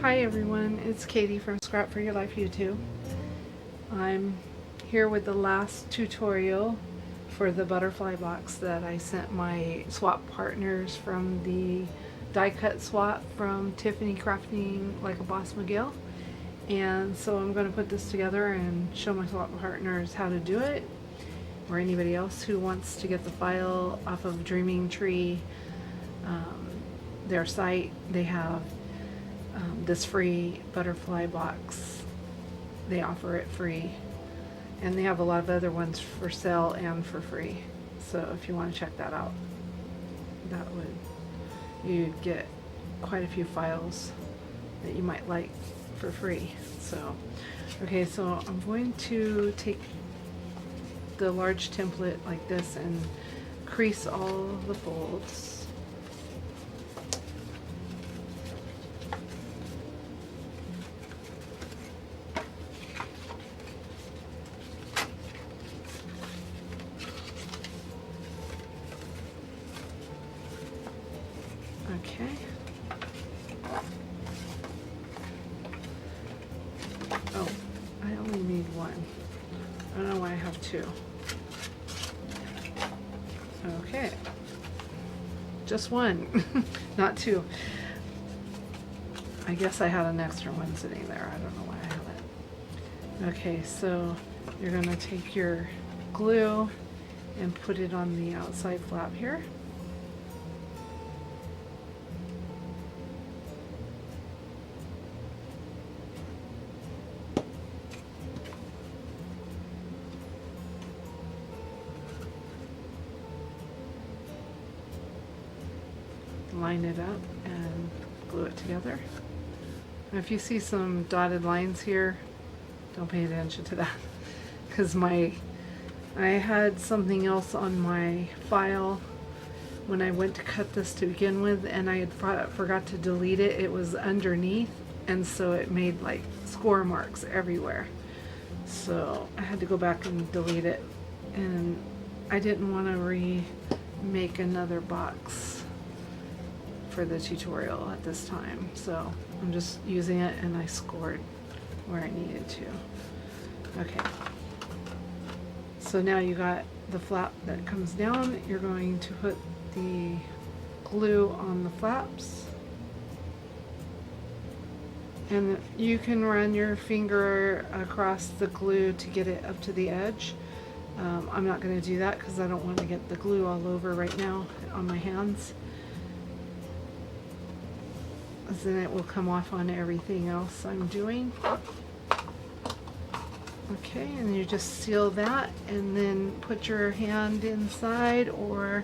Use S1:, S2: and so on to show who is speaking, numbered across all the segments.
S1: Hi everyone, it's Katie from Scrap for Your Life YouTube. I'm here with the last tutorial for the butterfly box that I sent my swap partners from the die cut swap from Tiffany Crafting Like a Boss McGill. And so I'm going to put this together and show my swap partners how to do it, or anybody else who wants to get the file off of Dreaming Tree, their site. They have this free butterfly box. They offer it free, and they have a lot of other ones for sale and for free. So if you want to check that out, you'd get quite a few files that you might like for free. So okay, so I'm going to take the large template like this and crease all the folds. Okay. Oh, I only need one. I don't know why I have two. Okay. Just one, not two. I guess I had an extra one sitting there. I don't know why I have it. Okay, so you're going to take your glue and put it on the outside flap here. Line it up and glue it together. And if you see some dotted lines here, don't pay attention to that, because I had something else on my file when I went to cut this to begin with, and I had forgot to delete it. It was underneath, and so it made like score marks everywhere. So I had to go back and delete it, and I didn't want to remake another box for the tutorial at this time, so I'm just using it, and I scored where I needed to. Okay, so now you got the flap that comes down. You're going to put the glue on the flaps, and you can run your finger across the glue to get it up to the edge. I'm not going to do that because I don't want to get the glue all over right now on my hands. Then it will come off on everything else I'm doing. Okay, and you just seal that, and then put your hand inside, or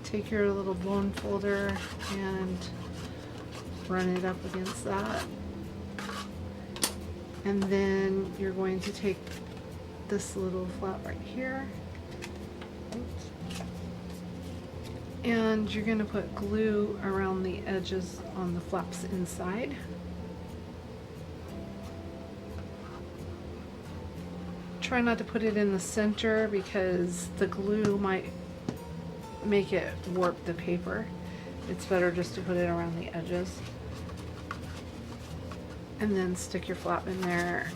S1: take your little bone folder and run it up against that. And then you're going to take this little flap right here. Oops. And you're going to put glue around the edges on the flaps inside. Try not to put it in the center because the glue might make it warp the paper. It's better just to put it around the edges. And then stick your flap in there,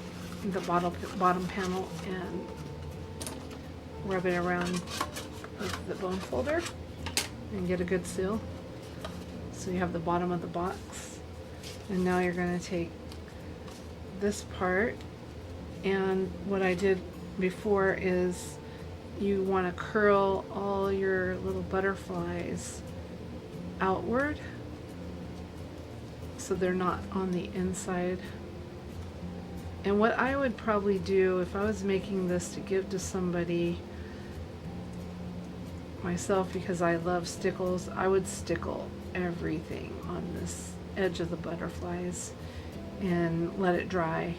S1: the bottom panel, and rub it around with the bone folder and get a good seal. So you have the bottom of the box. And now you're going to take this part, and what I did before is you want to curl all your little butterflies outward so they're not on the inside. And what I would probably do if I was making this to give to somebody myself, because I love stickles, I would stickle everything on this edge of the butterflies and let it dry,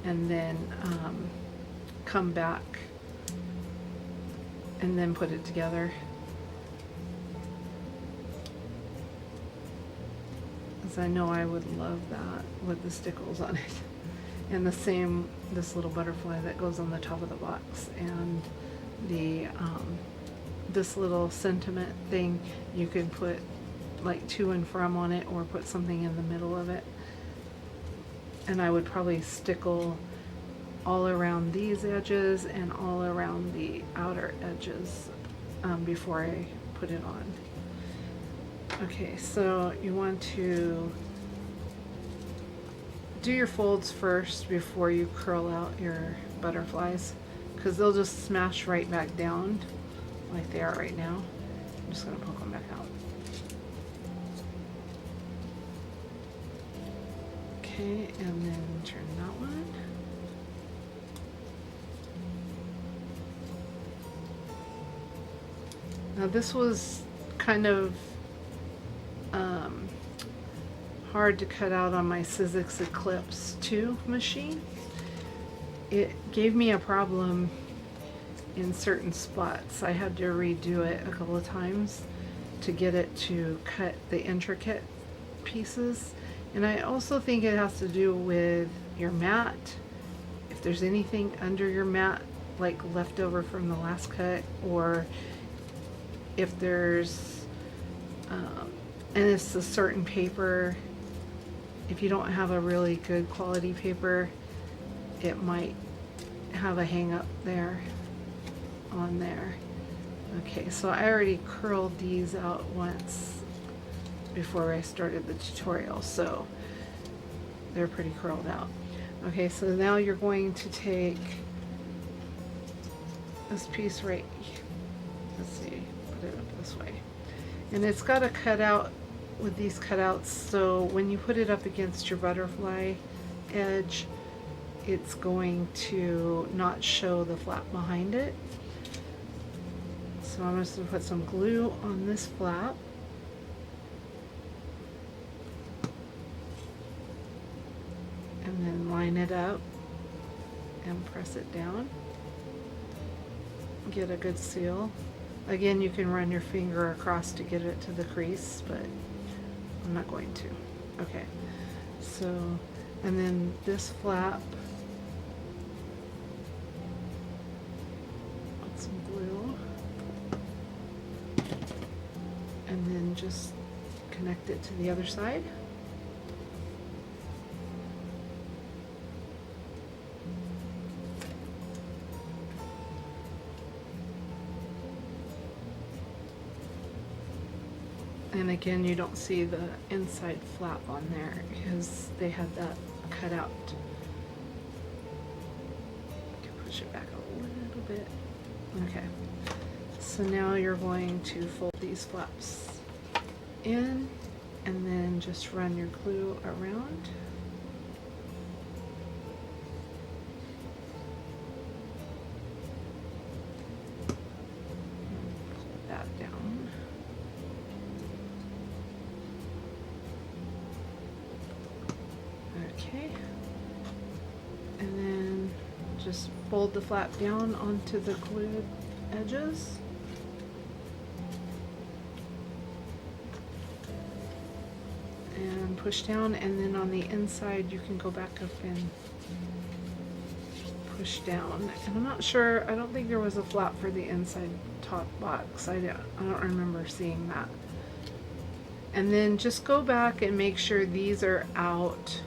S1: and then come back and then put it together. Because I know I would love that with the stickles on it. And the same, this little butterfly that goes on the top of the box, and the this little sentiment thing, you could put like to and from on it, or put something in the middle of it. and I would probably stickle all around these edges and all around the outer edges before I put it on. Okay, so you want to do your folds first before you curl out your butterflies, because they'll just smash right back down like they are right now. I'm just going to poke them back out. Okay, and then turn that one. Now this was kind of hard to cut out on my Sizzix Eclipse 2 machine. It gave me a problem in certain spots. I had to redo it a couple of times to get it to cut the intricate pieces. And I also think it has to do with your mat. If there's anything under your mat, like left over from the last cut, or if there's, and it's a certain paper, if you don't have a really good quality paper, it might have a hang up there on there. Okay, so I already curled these out once before I started the tutorial, so they're pretty curled out. Okay, so now you're going to take this piece right, let's see, put it up this way. And it's got a cutout with these cutouts, so when you put it up against your butterfly edge, it's going to not show the flap behind it. So I'm just going to put some glue on this flap. And then line it up and press it down. Get a good seal. Again, you can run your finger across to get it to the crease, but I'm not going to. Okay, so, and then this flap, put some glue, and then just connect it to the other side. And again, you don't see the inside flap on there because they had that cut out. You can push it back a little bit. Okay, so now you're going to fold these flaps in and then just run your glue around. Pull that down. Okay, and then just fold the flap down onto the glued edges. And push down, and then on the inside you can go back up and push down. And I'm not sure, I don't think there was a flap for the inside top box. I don't remember seeing that. And then just go back and make sure these are out,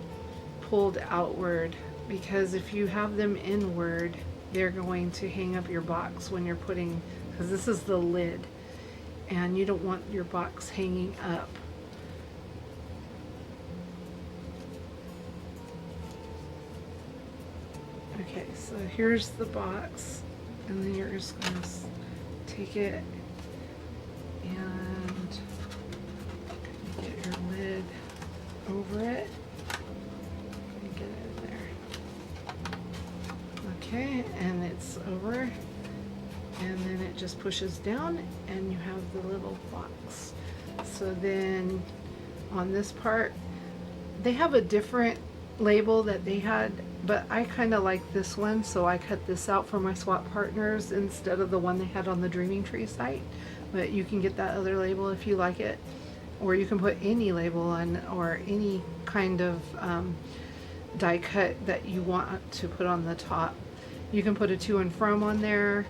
S1: pulled outward, because if you have them inward, they're going to hang up your box when you're putting, because this is the lid, and you don't want your box hanging up. Okay, so here's the box, and then you're just going to take it and get your lid over it and get it in there. Okay, and it's over, and then it just pushes down and you have the little box. So then on this part, they have a different label that they had, but I kind of like this one, so I cut this out for my swap partners instead of the one they had on the Dreaming Tree site. But you can get that other label if you like it, or you can put any label on, or any kind of die cut that you want to put on the top. You can put a to and from on there.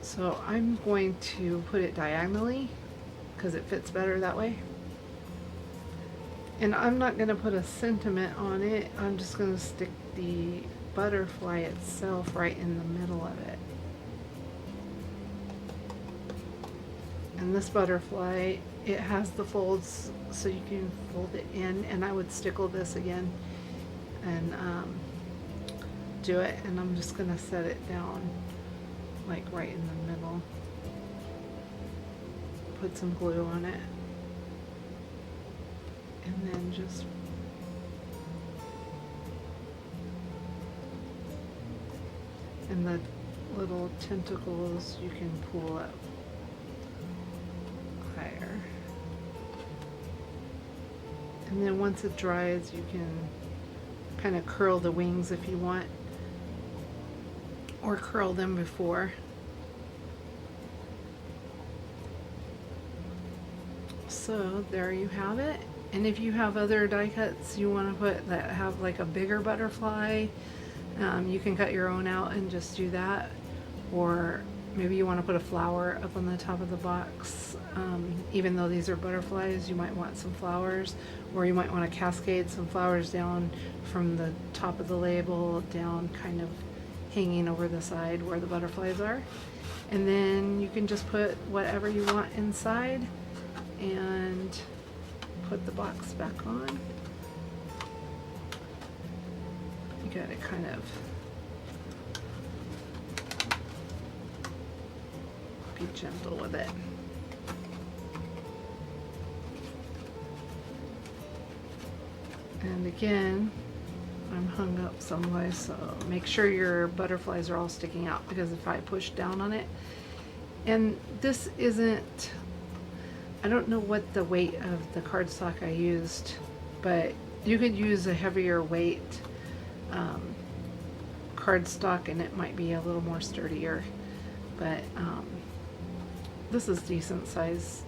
S1: So I'm going to put it diagonally because it fits better that way. And I'm not going to put a sentiment on it. I'm just going to stick the butterfly itself right in the middle of it. And this butterfly, it has the folds so you can fold it in, and I would stickle this again and do it, and I'm just going to set it down like right in the middle. Put some glue on it, and then just and the little tentacles you can pull up higher, and then once it dries you can kind of curl the wings if you want, or curl them before. So there you have it. And if you have other die cuts you want to put that have like a bigger butterfly, you can cut your own out and just do that. Or maybe you want to put a flower up on the top of the box. Even though these are butterflies, you might want some flowers, or you might want to cascade some flowers down from the top of the label down, kind of hanging over the side where the butterflies are. And then you can just put whatever you want inside and put the box back on. You gotta kind of be gentle with it. And again, I'm hung up some way, so make sure your butterflies are all sticking out, because if I push down on it, and this isn't, I don't know what the weight of the cardstock I used, but you could use a heavier weight cardstock and it might be a little more sturdier, but this is decent size,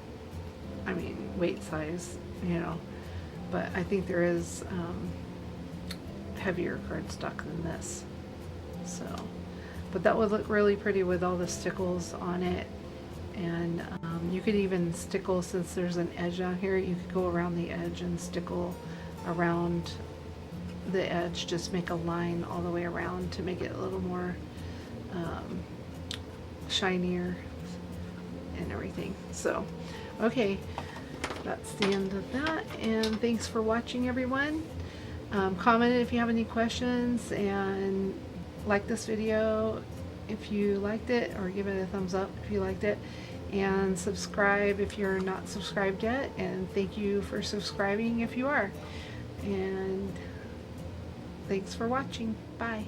S1: I mean weight size, you know, but I think there is heavier cardstock than this. So, but that would look really pretty with all the stickles on it. And you could even stickle, since there's an edge on here, you could go around the edge and stickle around the edge, just make a line all the way around to make it a little more shinier and everything. So, okay, that's the end of that, and thanks for watching, everyone. Comment if you have any questions, and like this video if you liked it, or give it a thumbs up if you liked it, and subscribe if you're not subscribed yet, and thank you for subscribing if you are, and thanks for watching. Bye.